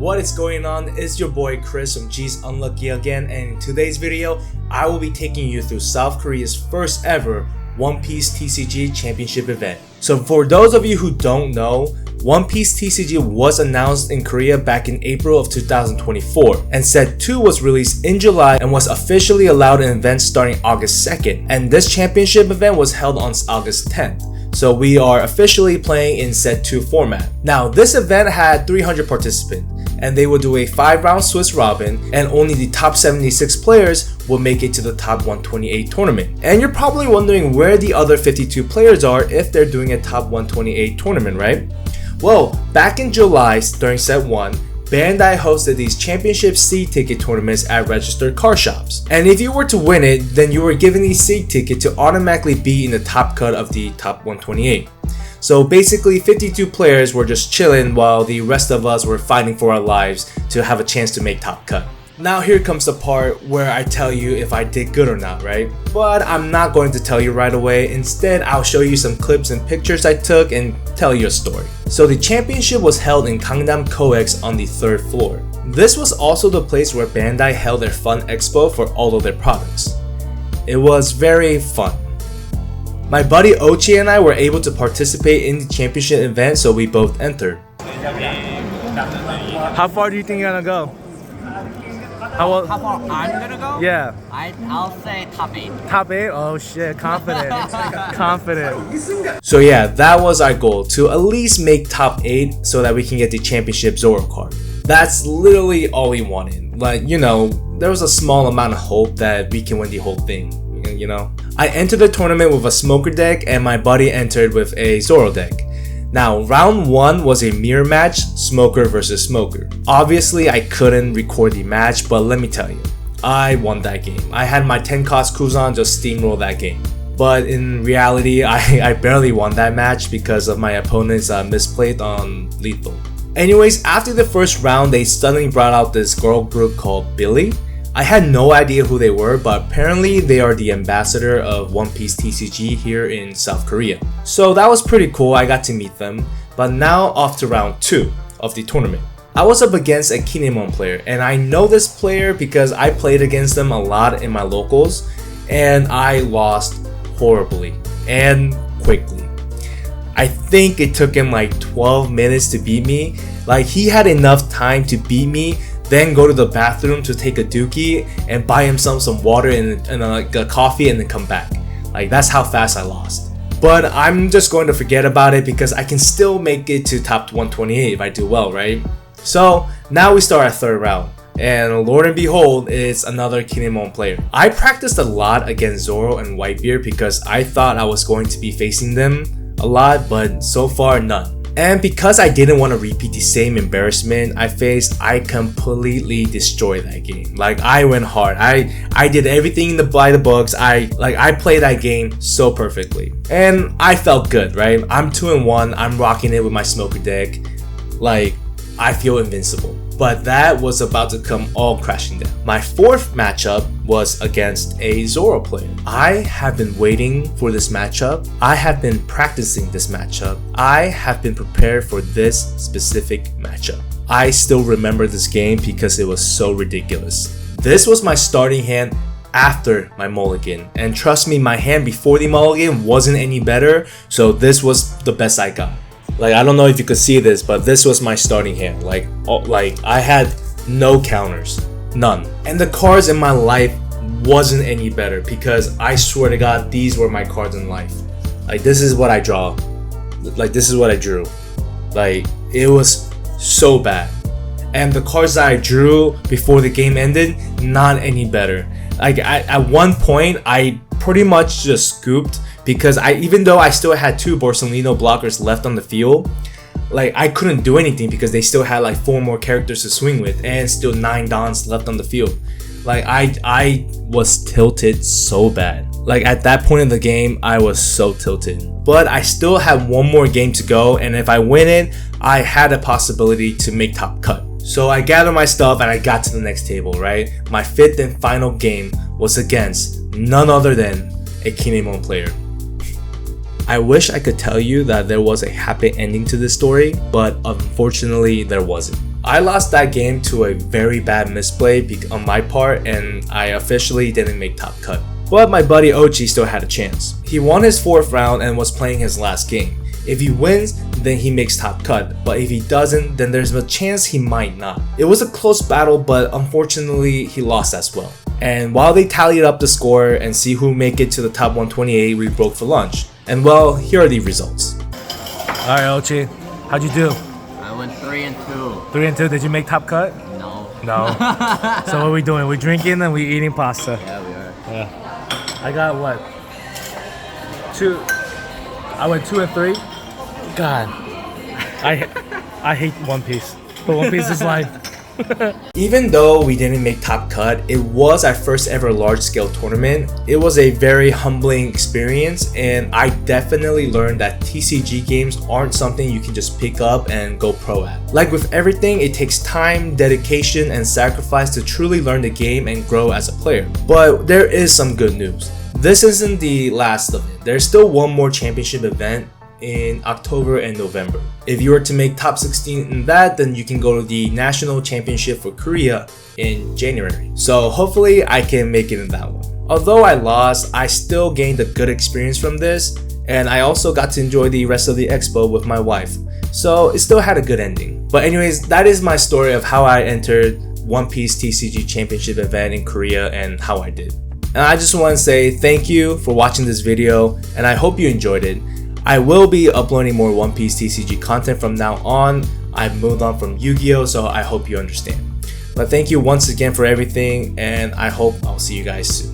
What is going on? It's your boy Chris from G's Unlucky again, and in today's video, I will be taking you through South Korea's first ever One Piece TCG championship event. So for those of you who don't know, One Piece TCG was announced in Korea back in April of 2024, and Set 2 was released in July and was officially allowed in events starting August 2nd, and this championship event was held on August 10th. So we are officially playing in Set 2 format. Now this event had 300 participants, and they will do a 5-round Swiss Robin, and only the top 76 players will make it to the top 128 tournament. And you're probably wondering where the other 52 players are if they're doing a top 128 tournament, right? Well, back in July during Set 1, Bandai hosted these championship seed ticket tournaments at registered card shops. And if you were to win it, then you were given the seed ticket to automatically be in the top cut of the top 128. So basically 52 players were just chilling while the rest of us were fighting for our lives to have a chance to make top cut. Now here comes the part where I tell you if I did good or not, right? But I'm not going to tell you right away. Instead, I'll show you some clips and pictures I took and tell you a story. So the championship was held in Gangnam COEX on the 3rd floor. This was also the place where Bandai held their Fun Expo for all of their products. It was very fun. My buddy Ochi and I were able to participate in the championship event, so we both entered. How far do you think you're gonna go? How far I'm gonna go? Yeah. I'll say top 8. Top 8? Oh shit, confident. Confident. So yeah, that was our goal, to at least make top 8 so that we can get the championship Zoro card. That's literally all we wanted. Like, you know, there was a small amount of hope that we can win the whole thing, you know? I entered the tournament with a Smoker deck and my buddy entered with a Zoro deck. Now, round 1 was a mirror match, Smoker versus Smoker. Obviously, I couldn't record the match, but let me tell you, I won that game. I had my 10 cost Kuzan just steamroll that game. But in reality, I barely won that match because of my opponent's misplayed on lethal. Anyways, after the first round, they suddenly brought out this girl group called Billy. I had no idea who they were, but apparently they are the ambassador of One Piece TCG here in South Korea. So that was pretty cool, I got to meet them. But now off to round 2 of the tournament. I was up against a Kinemon player, and I know this player because I played against them a lot in my locals, and I lost horribly and quickly. I think it took him like 12 minutes to beat me. Like, he had enough time to beat me, then go to the bathroom to take a dookie and buy himself some water and like a coffee and then come back. Like, that's how fast I lost. But I'm just going to forget about it because I can still make it to top 128 if I do well, right? So now we start our 3rd round, and Lord and behold, it's another Kinemon player. I practiced a lot against Zoro and Whitebeard because I thought I was going to be facing them a lot, but so far none. And because I didn't want to repeat the same embarrassment I faced, I completely destroyed that game. Like, I went hard. I did everything by the books. I played that game so perfectly. And I felt good, right? I'm 2-1. I'm rocking it with my Smoker deck. Like, I feel invincible. But that was about to come all crashing down. My 4th matchup was against a Zoro player. I have been waiting for this matchup. I have been practicing this matchup. I have been prepared for this specific matchup. I still remember this game because it was so ridiculous. This was my starting hand after my mulligan. And trust me, my hand before the mulligan wasn't any better, so this was the best I got. Like, I don't know if you could see this, but this was my starting hand. Like I had no counters, none. And the cards in my life wasn't any better because I swear to God, these were my cards in life. Like, this is what I draw. Like, this is what I drew. Like, it was so bad. And the cards that I drew before the game ended, not any better. Like, at one point, I pretty much just scooped because even though I still had 2 Borsellino blockers left on the field, like, I couldn't do anything because they still had like 4 more characters to swing with and still 9 Dons left on the field. Like, I was tilted so bad. Like, at that point in the game, I was so tilted. But I still had 1 more game to go, and if I win it, I had a possibility to make top cut. So I gathered my stuff and I got to the next table, right? My 5th and final game was against none other than a Kinemon player. I wish I could tell you that there was a happy ending to this story, but unfortunately there wasn't. I lost that game to a very bad misplay on my part, and I officially didn't make top cut. But my buddy Ochi still had a chance. He won his 4th round and was playing his last game. If he wins, then he makes top cut, but if he doesn't, then there's a chance he might not. It was a close battle, but unfortunately he lost as well. And while they tallied up the score and see who make it to the top 128, we broke for lunch. And well, here are the results. Alright Ochi, how'd you do? I went 3 and 2. 3 and 2, did you make top cut? No. No. So what are we doing? We're drinking and we're eating pasta. Yeah, we are. Yeah. I got what? 2. I went 2 and 3. God. I hate One Piece. But One Piece is life. Even though we didn't make top cut, it was our first ever large scale tournament. It was a very humbling experience, and I definitely learned that TCG games aren't something you can just pick up and go pro at. Like with everything, it takes time, dedication, and sacrifice to truly learn the game and grow as a player. But there is some good news. This isn't the last of it. There's still one more championship event in October and November. If you were to make top 16 in that, then you can go to the national championship for Korea in January. So hopefully I can make it in that one. Although I lost, I still gained a good experience from this, and I also got to enjoy the rest of the expo with my wife. So it still had a good ending. But anyways, that is my story of how I entered One Piece TCG championship event in Korea and how I did. And I just want to say thank you for watching this video, and I hope you enjoyed it. I will be uploading more One Piece TCG content from now on. I've moved on from Yu-Gi-Oh, so I hope you understand. But thank you once again for everything, and I hope I'll see you guys soon.